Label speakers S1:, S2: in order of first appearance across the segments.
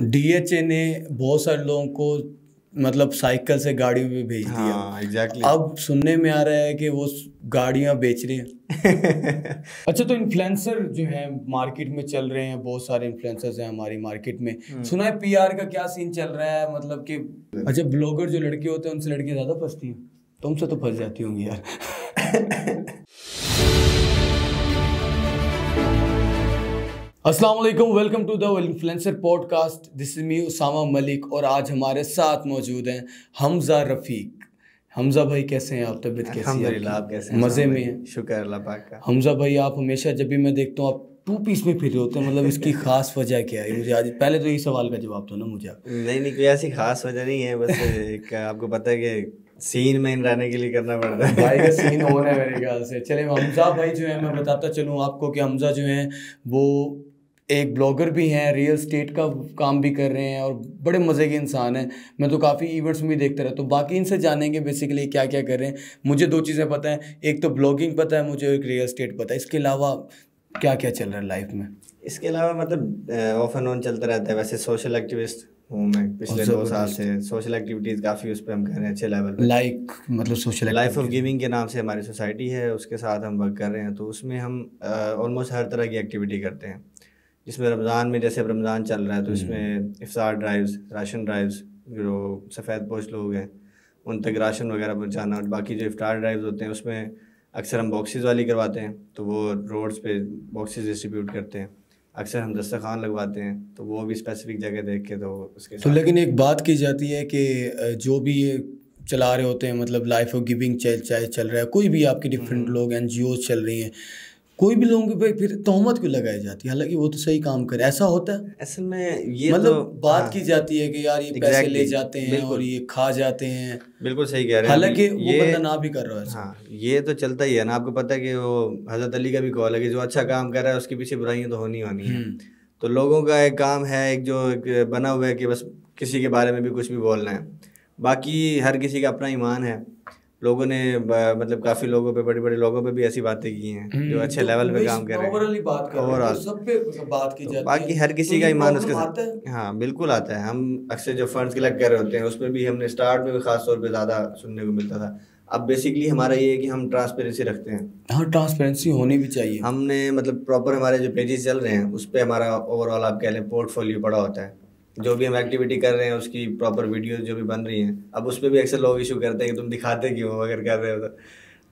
S1: DHA ने बहुत सारे लोगों को मतलब साइकिल से गाड़ियों में भेज दिया।
S2: हाँ एग्जैक्टली।
S1: अब सुनने में आ रहा है कि वो गाड़ियां बेच रहे हैं। अच्छा, तो इन्फ्लुएंसर जो है मार्केट में चल रहे हैं, बहुत सारे इन्फ्लुएंसर्स हैं हमारी मार्केट में। सुना है पीआर का क्या सीन चल रहा है, मतलब कि अच्छा ब्लॉगर जो लड़के होते हैं उनसे लड़कियां ज्यादा फंसती हैं। तुमसे तो फंस जाती होंगी यार। अस्सलाम वालेकुम, welcome to the influencer podcast. This is me Usama Malik और आज हमारे साथ मौजूद हैं हमजा रफीक। हमजा भाई कैसे हैं आप, तबीयत कैसी है?
S2: अल्हम्दुलिल्लाह, आप कैसे हैं?
S1: मज़े में हैं?
S2: शुक्र अल्लाह पाक का।
S1: हमजा भाई, आप हमेशा जब भी मैं देखता हूँ आप टू पीस में फिर रहे होते हैं, मतलब इसकी खास वजह क्या है? मुझे आज पहले तो यही सवाल का जवाब दो ना मुझे।
S2: नहीं कोई ऐसी खास वजह नहीं है, बस एक आपको पता है कि सीन में रहने के लिए करना पड़ता है।
S1: भाई का सीन होना है मेरे ख्याल से। चले, हमजा भाई जो है, मैं बताता चलूँ आपको कि हमजा जो है वो एक ब्लॉगर भी हैं, रियल स्टेट का काम भी कर रहे हैं और बड़े मज़े के इंसान हैं। मैं तो काफ़ी इवेंट्स में भी देखता रहता हूँ। बाकी इनसे जानेंगे बेसिकली क्या क्या कर रहे हैं। मुझे दो चीज़ें पता है, एक तो ब्लॉगिंग पता है मुझे, एक रियल स्टेट पता है। इसके अलावा क्या क्या चल रहा है लाइफ में?
S2: इसके अलावा मतलब ऑफ एंड ऑन चलता रहता है। वैसे सोशल एक्टिविस्ट हूँ मैं पिछले 2 साल से। सोशल एक्टिविटीज़ काफ़ी उस पर हम कर रहे हैं अच्छे लेवल पे।
S1: लाइक मतलब सोशल
S2: लाइफ ऑफ गिविंग के नाम से हमारी सोसाइटी है, उसके साथ हम वर्क कर रहे हैं। तो उसमें हम ऑलमोस्ट हर तरह की एक्टिविटी करते हैं, जिसमें रमज़ान में जैसे अब रमज़ान चल रहा है तो इसमें इफ्तार ड्राइव्स, राशन ड्राइव्स, जो सफ़ेद पोश लोग हैं उन तक राशन वगैरह पहुंचाना। और बाकी जो इफ्तार ड्राइव्स होते हैं उसमें अक्सर हम बॉक्सेस वाली करवाते हैं, तो वो रोड्स पे बॉक्सेस डिस्ट्रीब्यूट करते हैं। अक्सर हम दस्तरखान लगवाते हैं, तो वो भी स्पेसिफिक जगह देख के तो उसके
S1: तो लेकिन एक बात की जाती है कि जो भी ये चला रहे होते हैं, मतलब लाइफ ऑफ गिविंग चाहे चल रहा है, कोई भी आपके डिफरेंट लोग एनजीओ चल रही हैं, कोई भी लोगों पे फिर तोहमत क्यों लगाई जाती है, हालांकि वो तो सही काम करे? ऐसा होता है
S2: असल में ये
S1: मतलब
S2: तो
S1: बात की जाती है कि यार ये पैसे ले जाते हैं और ये खा जाते हैं।
S2: बिल्कुल सही कह रहे हैं,
S1: हालांकि वो बंदा ना भी कर रहा है।
S2: हाँ ये तो चलता ही है ना। आपको पता है कि वो हज़रत अली का भी कॉल है कि जो अच्छा काम कर रहा है उसके पीछे बुराइयां तो होनी है। तो लोगों का एक काम है, एक जो एक बना हुआ है कि बस किसी के बारे में भी कुछ भी बोलना है। बाकी हर किसी का अपना ईमान है। लोगों ने मतलब काफ़ी लोगों पे, बड़े बड़े लोगों पे भी ऐसी बातें की हैं जो अच्छे लेवल पे काम कर रहे हैं।
S1: ओवरऑल सब पे बात की जाती है।
S2: बाकी हर किसी का ईमान उसके साथ। हाँ बिल्कुल आता है। हम अक्सर जो फंड्स कलेक्ट कर रहे होते हैं उसमें भी हमने स्टार्ट में भी खास तौर पे ज़्यादा सुनने को मिलता था। अब बेसिकली हमारा ये है कि हम ट्रांसपेरेंसी रखते हैं।
S1: हाँ, ट्रांसपेरेंसी होनी भी चाहिए।
S2: हमने मतलब प्रॉपर हमारे जो पेजेस चल रहे हैं उस पर हमारा ओवरऑल आप कह लें पोर्टफोलियो पड़ा होता है। जो भी हम एक्टिविटी कर रहे हैं उसकी प्रॉपर वीडियोस जो भी बन रही हैं। अब उस पर भी अक्सर लोग इशू करते हैं कि तुम दिखाते क्यों अगर कर रहे हो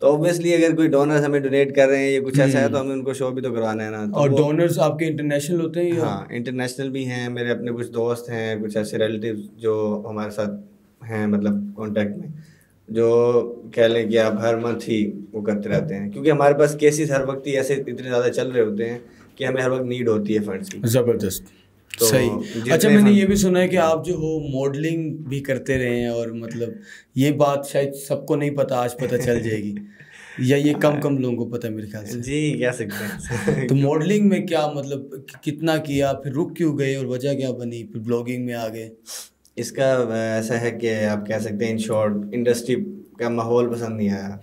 S2: तो ऑब्वियसली अगर कोई डोनर्स हमें डोनेट कर रहे हैं या कुछ ऐसा है तो हमें उनको शो भी तो करवाना है ना। तो
S1: और डोनर्स आपके इंटरनेशनल होते हैं?
S2: हाँ इंटरनेशनल भी हैं। मेरे अपने कुछ दोस्त हैं, कुछ ऐसे रिलेटिव जो हमारे साथ हैं मतलब कॉन्टेक्ट में, जो कह लें कि आप हर मंथ ही वो करते रहते हैं, क्योंकि हमारे पास केसेस हर वक्त ही ऐसे इतने ज़्यादा चल रहे होते हैं कि हमें हर वक्त नीड होती है फंड्स की।
S1: ज़बरदस्त,
S2: तो
S1: सही। अच्छा, मैंने ये भी सुना है कि आप जो हो मॉडलिंग भी करते रहे हैं, और मतलब ये बात शायद सबको नहीं पता, आज पता चल जाएगी या ये कम लोगों को पता है मेरे ख्याल से।
S2: जी कह सकते हैं।
S1: तो मॉडलिंग में क्या मतलब कितना किया, फिर रुक क्यों गए और वजह क्या बनी, फिर ब्लॉगिंग में आ गए?
S2: इसका ऐसा है कि आप कह सकते हैं इन शॉर्ट इंडस्ट्री का माहौल पसंद नहीं आया।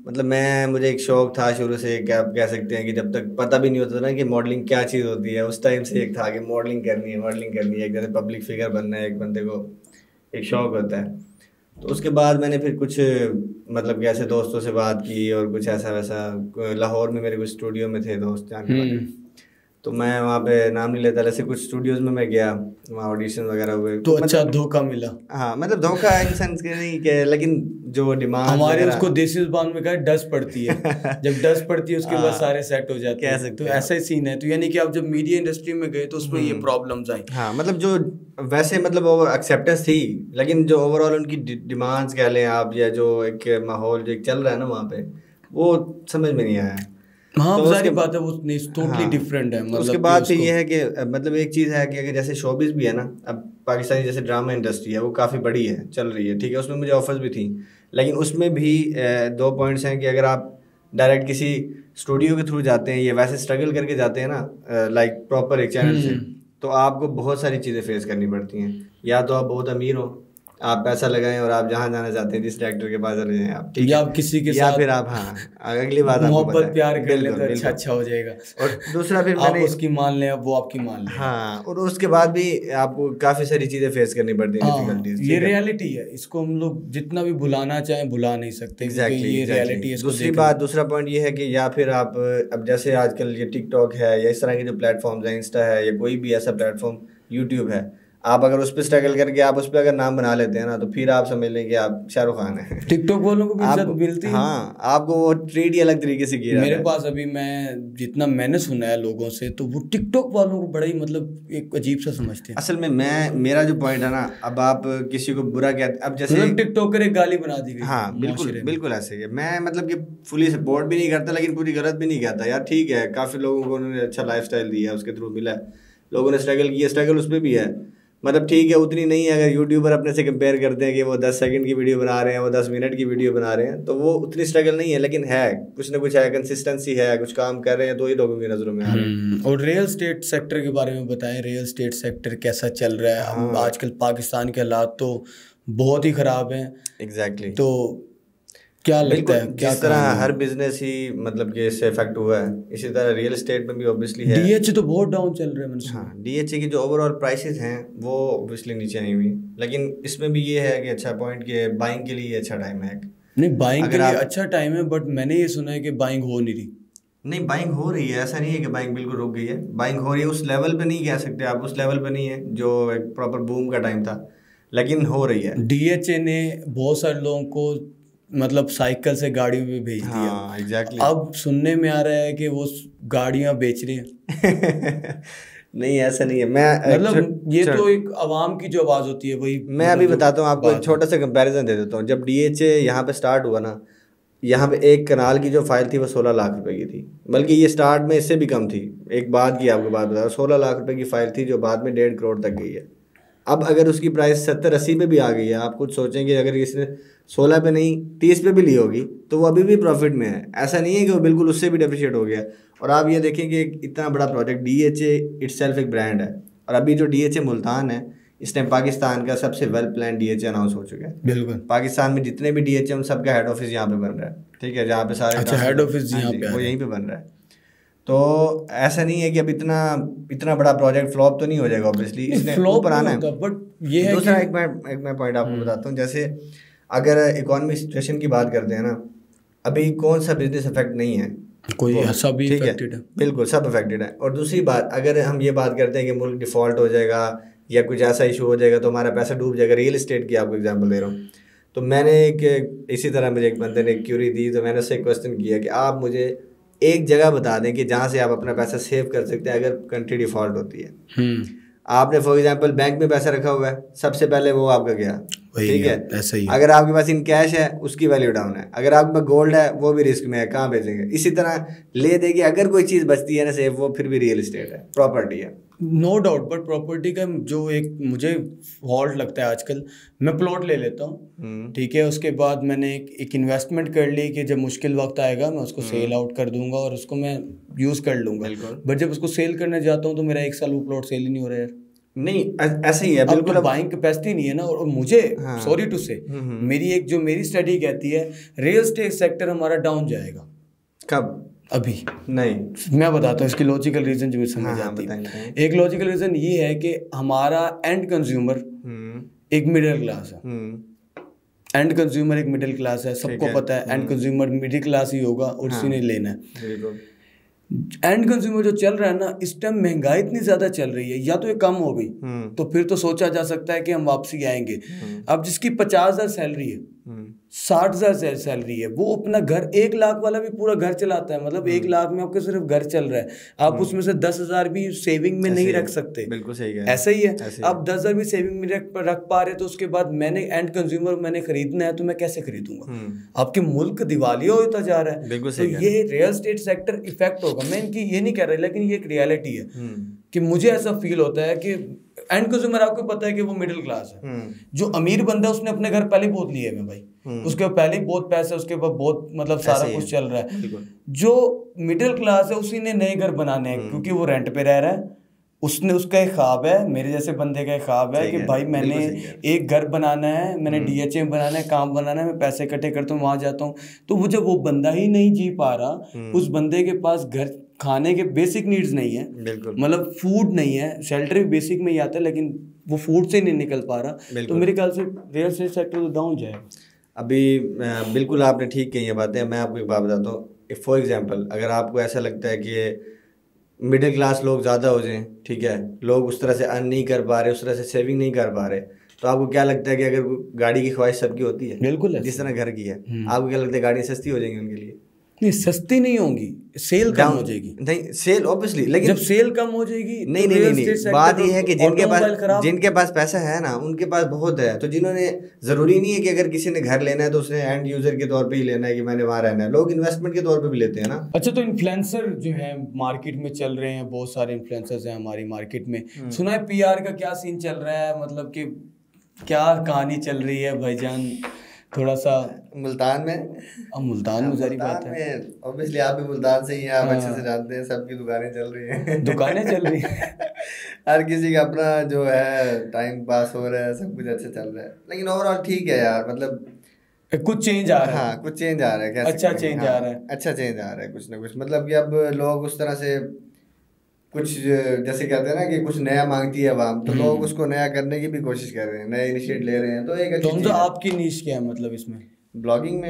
S2: मतलब मुझे एक शौक था शुरू से, क्या आप कह सकते हैं कि जब तक पता भी नहीं होता था ना कि मॉडलिंग क्या चीज़ होती है, उस टाइम से एक था कि मॉडलिंग करनी है। एक जैसे पब्लिक फिगर बनना है, एक बंदे को एक शौक होता है। तो उसके बाद मैंने फिर कुछ मतलब कैसे दोस्तों से बात की और कुछ ऐसा वैसा। लाहौर में मेरे कुछ स्टूडियो में थे दोस्त जानने वाले, तो मैं वहाँ पे नाम नहीं लेता, ऐसे कुछ स्टूडियोज़ में मैं गया, वहाँ ऑडिशन वगैरह हुए।
S1: तो अच्छा धोखा मिला?
S2: हाँ मतलब धोखा इन सेंस के नहीं के, लेकिन जो डिमांड
S1: हमारे उसको देसी ज़ुबान में कहा डस्ट पड़ती है। जब डस्ट पड़ती है उसके बाद सारे सेट हो जाते हैं। तो ऐसा ही सीन है। तो यानी कि आप जब मीडिया इंडस्ट्री में गए तो उसमें ये प्रॉब्लम्स आई?
S2: हाँ मतलब जो वैसे मतलब ओवर एक्सेप्टेंस थी, लेकिन जो ओवरऑल उनकी डिमांड्स कह लें आप, या जो एक माहौल जो चल रहा है ना वहाँ पे, वो समझ में नहीं आया।
S1: हाँ
S2: तो
S1: सारी बात है, वो टोटली डिफरेंट है। मतलब
S2: उसके बाद फिर ये है कि मतलब एक चीज़ है कि अगर जैसे शोबिस भी है ना, अब पाकिस्तानी जैसे ड्रामा इंडस्ट्री है वो काफ़ी बड़ी है, चल रही है, ठीक है, उसमें मुझे ऑफर्स भी थी, लेकिन उसमें भी 2 पॉइंट्स हैं कि अगर आप डायरेक्ट किसी स्टूडियो के थ्रू जाते हैं या वैसे स्ट्रगल करके जाते हैं ना लाइक प्रॉपर एक चैनल से, तो आपको बहुत सारी चीज़ें फेस करनी पड़ती हैं। या तो आप बहुत अमीर हो, आप पैसा लगाएं और आप जहाँ जाना चाहते हैं जिस डायरेक्टर के पास चले जाएं आप, ठीक
S1: या
S2: है,
S1: आप किसी के
S2: या
S1: साथ
S2: फिर आप, हाँ अगली बात आपको
S1: मोहब्बत
S2: बताएं,
S1: प्यार कर ले तो
S2: बिल्कुल
S1: अच्छा हो जाएगा।
S2: और दूसरा फिर
S1: आप
S2: मैंने
S1: उसकी मान लें, अब वो आपकी मान लें।
S2: हाँ, और उसके बाद भी आपको काफी सारी चीजें फेस करनी पड़ती हैं, डिफिकल्टीज,
S1: ये रियलिटी है, इसको हम लोग जितना भी भुलाना चाहें भुला नहीं सकते, क्योंकि ये रियलिटी है।
S2: दूसरा पॉइंट ये है कि या फिर आप अब जैसे आजकल ये टिकटॉक है या इस तरह के जो प्लेटफॉर्म्स हैं, इंस्टा है या कोई भी ऐसा प्लेटफॉर्म, यूट्यूब है, आप अगर उस पर स्ट्रगल करके आप उस पर अगर नाम बना लेते हैं ना, तो फिर आप समझ लें कि आप शाहरुख खान हैं।
S1: टिकटॉक वालों को भी इज्जत मिलती है।
S2: हाँ, आपको वो ट्रीट ही अलग तरीके से किया
S1: मेरे पास अभी मैं जितना मैंने सुना है लोगों से, तो वो टिकटॉक वालों को बड़ा ही मतलब एक अजीब सा समझते हैं।
S2: असल में मेरा जो पॉइंट है ना, अब आप किसी को बुरा कहते, अब जैसे
S1: टिकटॉकर एक गाली बना दी गई।
S2: हाँ बिल्कुल ऐसे ही है। मैं मतलब कि फुली सपोर्ट भी नहीं करता, लेकिन पूरी गलत भी नहीं कहता यार, ठीक है, काफ़ी लोगों को उन्होंने अच्छा लाइफस्टाइल दिया, उसके थ्रू मिला है, लोगों ने स्ट्रगल किया, स्ट्रगल उस पर भी है, मतलब ठीक है, उतनी नहीं है। अगर यूट्यूबर अपने से कंपेयर करते हैं कि वो 10 सेकंड की वीडियो बना रहे हैं, वो 10 मिनट की वीडियो बना रहे हैं, तो वो उतनी स्ट्रगल नहीं है, लेकिन है कुछ ना कुछ है, कंसिस्टेंसी है, कुछ काम कर रहे हैं, तो ही लोगों की नज़रों में आ रहे हैं।
S1: और रियल स्टेट सेक्टर के बारे में बताएं, रियल स्टेट सेक्टर कैसा चल रहा है? हम आजकल पाकिस्तान के हालात तो बहुत ही ख़राब हैं।
S2: एग्जैक्टली।
S1: तो क्या लगता है,
S2: जिस तरह हर बिजनेस ही मतलब कि इससे इफेक्ट हुआ है, इसी तरह रियल एस्टेट में भी ऑब्वियसली है।
S1: डीएचए तो बहुत डाउन चल रहा है मैंने सुना।
S2: हाँ, डीएचए की जो ओवरऑल प्राइसेस हैं वो ऑब्वियसली नीचे नहीं हुई, लेकिन इसमें भी ये है कि अच्छा पॉइंट कि बाइंग के लिए अच्छा टाइम है।
S1: नहीं, बाइंग के लिए अच्छा टाइम है, बट मैंने ये सुना है कि बाइंग हो नहीं रही।
S2: नहीं, बाइंग हो रही है, ऐसा नहीं है कि बाइंग बिल्कुल रुक गई है, बाइंग हो रही है, उस लेवल पे नहीं कह सकते आप, उस लेवल पे नहीं है जो एक प्रॉपर बूम का टाइम था, लेकिन हो रही है।
S1: डीएचए ने बहुत सारे लोगों को मतलब साइकिल से गाड़ियों पे भेज दिया।
S2: हाँ, एग्जैक्टली।
S1: अब सुनने में आ रहा है कि वो गाड़ियां बेच रहे हैं।
S2: नहीं, ऐसा नहीं है। मैं
S1: मतलब ये तो एक आवाम की जो आवाज़ होती है वही।
S2: मैं अभी बताता हूँ आपको, एक छोटा सा कंपैरिजन दे देता हूँ। जब डीएचए यहाँ पे स्टार्ट हुआ ना, यहाँ पे एक कनाल की जो फाइल थी वो 16 लाख रुपए की थी, बल्कि ये स्टार्ट में इससे भी कम थी। एक बात की आपको बात बता रहा हूँ, 16 लाख रुपए की फाइल थी जो बाद में 1.5 करोड़ तक गई है। अब अगर उसकी प्राइस 70-80 पे भी आ गई है, आप कुछ सोचेंगे अगर इसने 16 पे नहीं 30 पे भी ली होगी तो वो अभी भी प्रॉफिट में है। ऐसा नहीं है कि वो बिल्कुल उससे भी डेप्रिशिएट हो गया। और आप ये देखें कि इतना बड़ा प्रोजेक्ट डीएचए इटसेल्फ एक ब्रांड है, और अभी जो डीएचए मुल्तान है इस टाइम पाकिस्तान का सबसे वेल प्लान डीएचए अनाउंस हो चुका है।
S1: बिल्कुल,
S2: पाकिस्तान में जितने भी डीएचए उन सबका हेड ऑफिस यहाँ पे बन रहा है, ठीक है, जहाँ पे सारे
S1: अच्छा हेड ऑफिस यहाँ पे
S2: वो यहीं पे बन रहा है। तो ऐसा नहीं है कि अब इतना बड़ा प्रोजेक्ट फ्लॉप तो नहीं हो जाएगा, ऑब्वियसली इसने ऊपर आना है।
S1: बट ये है
S2: दूसरा एक मैं पॉइंट आपको बताता हूँ। जैसे अगर इकोनॉमिक सिचुएशन की बात करते हैं ना, अभी कौन सा बिजनेस इफेक्ट नहीं है,
S1: कोई सब ही इफेक्टेड है,
S2: बिल्कुल सब इफेक्टेड है। और दूसरी बात, अगर हम ये बात करते हैं कि मुल्क डिफॉल्ट हो जाएगा या कुछ ऐसा इशू हो जाएगा तो हमारा पैसा डूब जाएगा, रियल एस्टेट की आपको एग्जांपल दे रहा हूँ, तो मैंने एक इसी तरह मुझे एक बंदे ने क्यूरी दी, तो मैंने उससे क्वेश्चन किया कि आप मुझे एक जगह बता दें कि जहाँ से आप अपना पैसा सेव कर सकते हैं अगर कंट्री डिफॉल्ट होती है। आपने फॉर एग्जांपल बैंक में पैसा रखा हुआ है, सबसे पहले वो आपका गया, ठीक है,
S1: ऐसा ही है।
S2: अगर आपके पास इन कैश है उसकी वैल्यू डाउन है, अगर आपके पास गोल्ड है वो भी रिस्क में है, कहाँ बेचेंगे। इसी तरह ले दे कि अगर कोई चीज़ बचती है ना सेफ, वो फिर भी रियल एस्टेट है, प्रॉपर्टी है,
S1: नो डाउट। बट प्रॉपर्टी का जो एक मुझे फॉल्ट लगता है आजकल, मैं प्लॉट ले लेता हूँ, ठीक है, उसके बाद मैंने एक इन्वेस्टमेंट कर ली कि जब मुश्किल वक्त आएगा मैं उसको सेल आउट कर दूंगा और उसको मैं यूज़ कर लूँगा। बट जब उसको सेल करने जाता हूँ तो मेरा 1 साल वो प्लॉट सेल ही नहीं हो रहा है।
S2: नहीं, ऐसे ही है बिल्कुल।
S1: अब बाइंग कैपेसिटी नहीं है ना। और मुझे सॉरी टू से मेरी स्टडी कहती है रियल एस्टेट सेक्टर हमारा डाउन जाएगा।
S2: कब?
S1: अभी
S2: नहीं,
S1: मैं बताता हूँ इसकी लॉजिकल रीजन जो मुझे समझ आती है। एक लॉजिकल रीजन ये है कि हमारा एंड कंज्यूमर एक मिडिल क्लास है। एंड कंज्यूमर एक मिडिल क्लास है, सबको पता है एंड कंज्यूमर मिडिल क्लास ही होगा और उसी ने लेना है। एंड कंज्यूमर जो चल रहा है ना, इस टाइम महंगाई इतनी ज्यादा चल रही है, या तो ये कम हो गई तो फिर तो सोचा जा सकता है कि हम वापसी आएंगे। अब जिसकी 50,000 सैलरी है, 60,000 सैलरी है, वो अपना घर 1 लाख वाला भी पूरा घर चलाता है। मतलब 1 लाख में आपका सिर्फ घर चल रहा है, आप उसमें से 10,000 भी सेविंग में नहीं रख सकते।
S2: बिल्कुल सही है,
S1: ऐसा ही है। आप 10,000 भी सेविंग में रख पा रहे तो उसके बाद मैंने एंड कंज्यूमर मैंने खरीदना है तो मैं कैसे खरीदूंगा? आपके मुल्क दिवालिया होता जा रहा है। तो ये रियल एस्टेट सेक्टर इफेक्ट होगा। मैं इनकी ये नहीं कह रहा, लेकिन ये एक रियलिटी है कि मुझे ऐसा फील होता है कि एंड कंज्यूमर आपको पता है कि वो मिडिल क्लास है। जो अमीर बंदा है उसने अपने घर पहले बहुत लिए हैं भाई, उसके पहले बहुत पैसा, उसके पास बहुत मतलब सारा कुछ चल रहा है। जो मिडिल क्लास है उसी ने नए घर बनाने हैं, क्योंकि वो रेंट पे रह रहा है, उसने, उसका एक ख्वाब है, मेरे जैसे बंदे का एक ख्वाब है कि भाई मैंने एक घर बनाना है, मैंने DHA बनाना है, काम बनाना है, मैं पैसे इकट्ठे करता हूँ, वहां जाता हूँ। तो वो जब वो बंदा ही नहीं जी पा रहा, उस बंदे के पास घर खाने के बेसिक नीड्स नहीं है, मतलब फूड नहीं है, शेल्टर भी बेसिक में ही आता है, लेकिन वो फूड से नहीं निकल पा रहा, तो मेरे ख्याल से रियल एस्टेट सेक्टर तो डाउन जाएगा।
S2: अभी बिल्कुल आपने ठीक कही है बातें। मैं आपको एक बात बताता हूँ, फॉर एग्जांपल अगर आपको ऐसा लगता है कि मिडिल क्लास लोग ज़्यादा हो जाएं, ठीक है, लोग उस तरह से अर्न नहीं कर पा रहे, उस तरह से सेविंग नहीं कर पा रहे, तो आपको क्या लगता है कि अगर गाड़ी की ख्वाहिश सबकी होती है,
S1: बिल्कुल
S2: जिस तरह घर की है, आपको क्या लगता है गाड़ियाँ सस्ती हो जाएंगी उनके लिए?
S1: नहीं, सस्ती नहीं होंगी, सेल कम हो जाएगी।
S2: नहीं, सेल ऑब्वियसली, लेकिन
S1: जब सेल कम हो जाएगी
S2: नहीं
S1: तो
S2: नहीं नहीं, बात ये है कि जिनके पास पैसा है ना, उनके पास बहुत है, तो जिन्होंने, जरूरी नहीं है कि अगर किसी ने घर लेना है तो उसने एंड यूजर के तौर पे ही लेना है कि मैंने वहां रहना है, लोग इन्वेस्टमेंट के तौर पे भी लेते हैं ना।
S1: अच्छा, तो इन्फ्लुएंसर जो है मार्केट में चल रहे हैं, बहुत सारे इन्फ्लुएंसर्स हैं हमारी मार्केट में, सुना है PR का क्या सीन चल रहा है, मतलब कि क्या कहानी चल रही है भाईजान, थोड़ा सा
S2: मुल्तान में?
S1: अब मुल्तान में सारी बात है,
S2: ऑब्वियसली आप भी मुल्तान से ही हैं, आप अच्छे से जानते हैं, सबकी दुकानें चल रही हैं।
S1: दुकानें चल रही हैं
S2: हर किसी का अपना जो है टाइम पास हो रहा है, सब कुछ अच्छे चल रहा है, लेकिन ओवरऑल ठीक है यार, मतलब
S1: कुछ चेंज आ रहा है।
S2: हाँ, कुछ चेंज आ रहा है,
S1: अच्छा चेंज आ रहा है,
S2: अच्छा चेंज आ रहा है, कुछ ना कुछ, मतलब कि अब लोग उस तरह से कुछ, जैसे कहते हैं ना कि कुछ नया मांगती है आवाम, तो लोग उसको नया करने की भी कोशिश कर रहे हैं, नए इनिशिएटिव ले रहे हैं, तो एक अच्छी चीज़ है।
S1: आपकी नीश क्या है मतलब इसमें?
S2: ब्लॉगिंग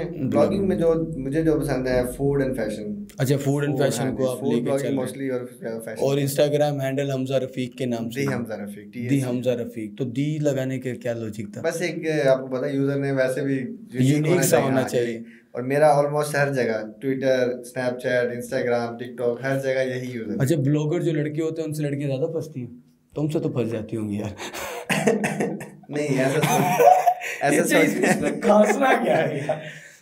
S2: में जो मुझे जो पसंद है, फूड एंड फैशन।
S1: अच्छा, फूड एंड फैशन को आप लेके चल रहे हैं
S2: मोस्टली, और फैशन।
S1: और इंस्टाग्राम हैंडल हमजा रफीक के नाम से, दी हमजा रफीक। तो दी लगाने के क्या लॉजिक था?
S2: बस एक आपको पता है, यूजर ने वैसे भी
S1: यूनिक सा होना चाहिए,
S2: और मेरा ऑलमोस्ट हर जगह, ट्विटर, स्नैपचैट, इंस्टाग्राम, टिकटॉक, हर जगह यही यूजर।
S1: अच्छा, ब्लॉगर जो लड़के होते हैं उनसे लड़कियां ज्यादा फंसती हैं? तुमसे तो फंस जाती होंगी यार।
S2: नहीं,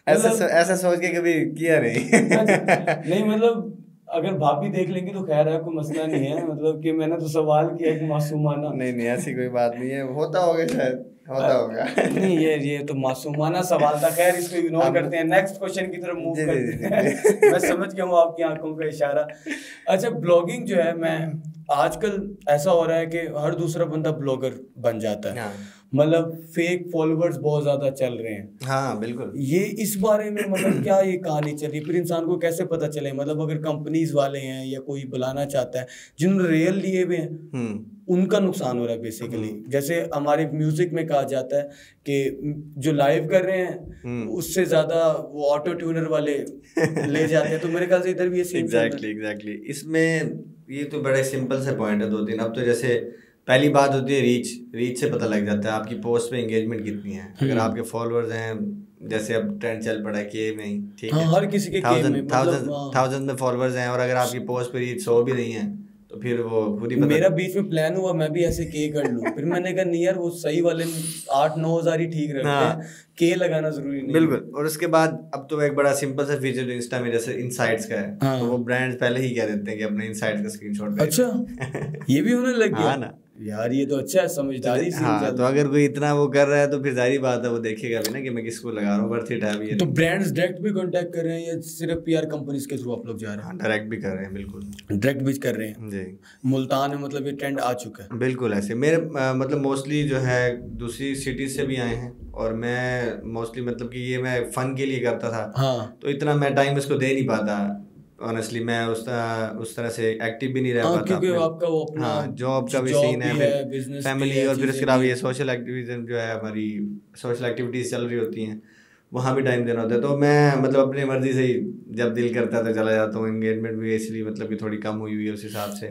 S2: ऐसा सोच के कभी किया नहीं।
S1: नहीं, मतलब अगर भाभी देख लेंगी तो खैर है, कोई मसला नहीं है, मतलब कि मैंने तो सवाल किया एक मासूमाना।
S2: नहीं, ऐसी कोई बात नहीं है, होता होगा शायद, होता होगा।
S1: नहीं, ये तो मासूमाना सवाल था, खैर इसको इग्नोर करते हैं, नेक्स्ट क्वेश्चन की तरफ मूव करते हैं। मैं समझ गया हूँ आपकी आंखों का इशारा। अच्छा, ब्लॉगिंग जो है, मैं आजकल ऐसा हो रहा है कि हर दूसरा बंदा ब्लॉगर बन जाता है, मतलब फेक फॉलोअर्स बहुत ज्यादा चल रहे हैं।
S2: हाँ बिल्कुल।
S1: ये इस बारे में मतलब क्या ये कहानी चल रही, फिर इंसान को कैसे पता चले, मतलब अगर कंपनीज वाले हैं या कोई बुलाना चाहता है, जिन्होंने रियल लिए हुए हैं उनका नुकसान हो रहा है बेसिकली। जैसे हमारे म्यूजिक में कहा जाता है कि जो लाइव कर रहे हैं उससे ज्यादा वो ऑटो ट्यूनर वाले ले जाते हैं, तो मेरे ख्याल से इधर भी ये सीन
S2: एग्जैक्टली। इसमें ये तो बड़े सिंपल से पॉइंट है, 2-3। अब तो जैसे पहली बात होती है रीच से पता लग जाता है आपकी पोस्ट पे एंगेजमेंट कितनी है। अगर आपके फॉलोअर्स हैं, जैसे अब ट्रेंड चल पड़ा है के में ही, ठीक है,
S1: हर किसी के
S2: थाउजेंड में फॉलोअर्स हैं, और अगर आपकी पोस्ट पे रीच 100 भी नहीं है तो फिर वो खुद ही
S1: मेरा बीच में प्लान हुआ मैं भी ऐसे के कर लूं, फिर मैंने कहा नहीं यार, वो सही वाले 8-9 हज़ार ही ठीक रहते हैं, के लगाना जरूरी नहीं।
S2: बिल्कुल। और उसके बाद अब तो एक बड़ा सिंपल सा फीचर जो इंस्टा में जैसे इनसाइट्स का है, तो वो ब्रांड्स पहले ही कह देते हैं कि अपने इनसाइट्स का स्क्रीनशॉट।
S1: अच्छा, ये भी होने लग गया ना यार, ये तो अच्छा है, समझदारी से।
S2: हाँ, तो अगर कोई इतना वो कर रहा है तो फिर जाहिर बात है वो देखेगा भी ना कि मैं किसको लगा रहा हूँ, वर्थ इट है भी।
S1: तो ब्रांड्स डायरेक्ट भी कांटेक्ट कर रहे हैं या सिर्फ PR कंपनीज के थ्रू आप लोग जा रहे हैं?
S2: डायरेक्ट भी कर रहे हैं, बिल्कुल
S1: डायरेक्ट भी कर रहे हैं
S2: जी।
S1: मुल्तान में मतलब ये ट्रेंड आ चुका है
S2: बिल्कुल ऐसे। मेरे मतलब मोस्टली जो है दूसरी सिटीज से भी आए हैं, और मैं मोस्टली मतलब कि ये मैं फन के लिए करता था।
S1: हाँ,
S2: तो इतना मैं टाइम इसको दे नहीं पाता ऑनेस्टली, मैं उस तरह से एक्टिव भी नहीं रह पाता,
S1: क्योंकि आपका वो अपना
S2: जॉब का भी सीन है, फैमिली, और फिर उसके अलावा ये सोशल एक्टिविज्म जो है, हमारी सोशल एक्टिविटीज़ चल रही होती हैं, वहाँ भी टाइम देना होता है। तो मैं मतलब अपनी मर्जी से ही जब दिल करता है तो चला जाता हूँ। एंगेजमेंट भी इसलिए मतलब कि थोड़ी कम हुई है उस हिसाब से,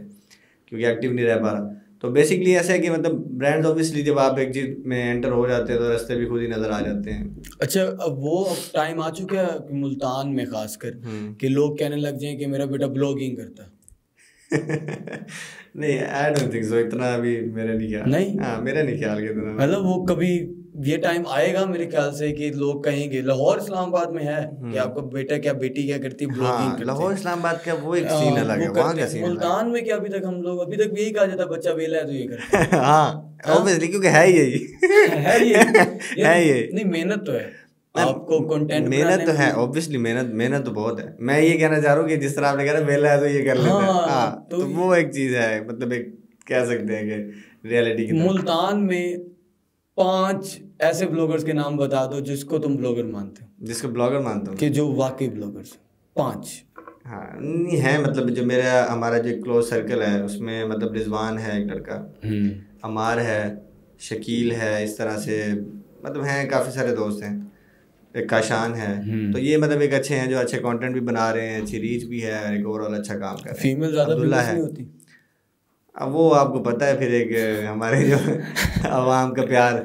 S2: क्योंकि एक्टिव नहीं रह पा रहा। तो बेसिकली ऐसा है कि मतलब ब्रांड्स ऑब्वियसली जब आप एक चीज़ में एंटर हो जाते हैं तो रास्ते भी खुद ही नज़र आ जाते हैं।
S1: अच्छा, अब वो टाइम आ चुका है कि मुल्तान में खासकर कि लोग कहने लग जाएं कि मेरा बेटा ब्लॉगिंग करता है।
S2: नहीं, आई डोंट थिंक सो, इतना अभी मेरे नहीं ख्याल।
S1: नहीं,
S2: हाँ, मेरे नहीं ख्याल के इतना।
S1: मतलब वो कभी ये टाइम आएगा मेरे ख्याल से कि लोग कहेंगे, लाहौर इस्लामाबाद में है कि आपका बेटा क्या बेटी क्या करती है, ब्लॉगिंग करती है।
S2: लाहौर इस्लामाबाद का वो एक सीन अलग है, वहाँ का सीन।
S1: मुल्तान में क्या अभी तक हम लोग, अभी तक यही कहा जाता है बच्चा वेला है तो ये करता है।
S2: हाँ ऑब्वियसली, क्योंकि है यही है ये
S1: नहीं, मेहनत तो है आपको, कंटेंट
S2: मेहनत तो है ऑब्वियसली, मेहनत तो बहुत है। मैं ये कहना चाह रहा हूँ कि जिस तरह आपने कहा वेला है तो ये कर लेता है, तो वो एक चीज है, मतलब एक कह सकते हैं कि रियलिटी की।
S1: मुल्तान में 5 ऐसे ब्लॉगर्स के नाम बता दो जिसको तुम ब्लॉगर मानते हो,
S2: जिसको ब्लॉगर मानता हूँ
S1: कि जो वाकई ब्लॉगर्स 5।
S2: हाँ नहीं है, मतलब जो मेरा हमारा जो क्लोज सर्कल है उसमें मतलब रिजवान है एक लड़का, अमार है, शकील है, इस तरह से मतलब हैं काफ़ी सारे दोस्त हैं, एक काशान है। तो ये मतलब एक अच्छे हैं जो अच्छे कंटेंट भी बना रहे हैं, अच्छी रीच भी है, एक ओवरऑल अच्छा काम कर रहे हैं।
S1: फीमेल ज़्यादा
S2: अब्दुल्ला
S1: फेमस
S2: है।
S1: नहीं होती?
S2: अब वो आपको पता है, फिर एक हमारे जो अवाम का प्यार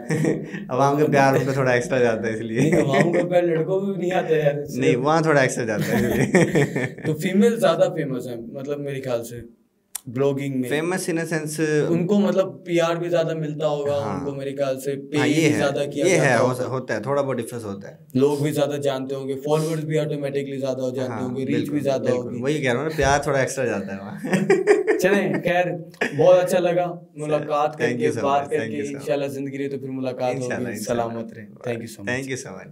S2: अवाम का प्यार उनको थोड़ा एक्स्ट्रा जाता है, इसलिए
S1: अवाम का प्यार लड़कों में भी नहीं आता यार,
S2: नहीं वहाँ थोड़ा एक्स्ट्रा जाता है।
S1: तो फीमेल ज़्यादा फेमस है मतलब मेरे ख्याल से ब्लॉगिंग में,
S2: फेमस इन सेंस
S1: उनको मतलब पीआर भी ज़्यादा मिलता होगा। हाँ, उनको मेरे ख्याल से पे भी ज़्यादा किया जाता होगा,
S2: होता है, थोड़ा बहुत डिफरेंस होता है,
S1: लोग भी ज़्यादा जानते होंगे, फॉलोअर्स भी ऑटोमेटिकली ज़्यादा हो जाते होंगे, रीच भी ज़्यादा होगी।
S2: वही कह रहा हूँ ना, प्यार थोड़ा एक्स्ट्रा जाता है वहाँ।
S1: चलें, खैर बहुत अच्छा लगा मुलाकात करके, बात करके। इंशाल्लाह जिंदगी रही तो फिर मुलाकात होगी। सलामत रहे। Thank you so much.
S2: Thank you so much.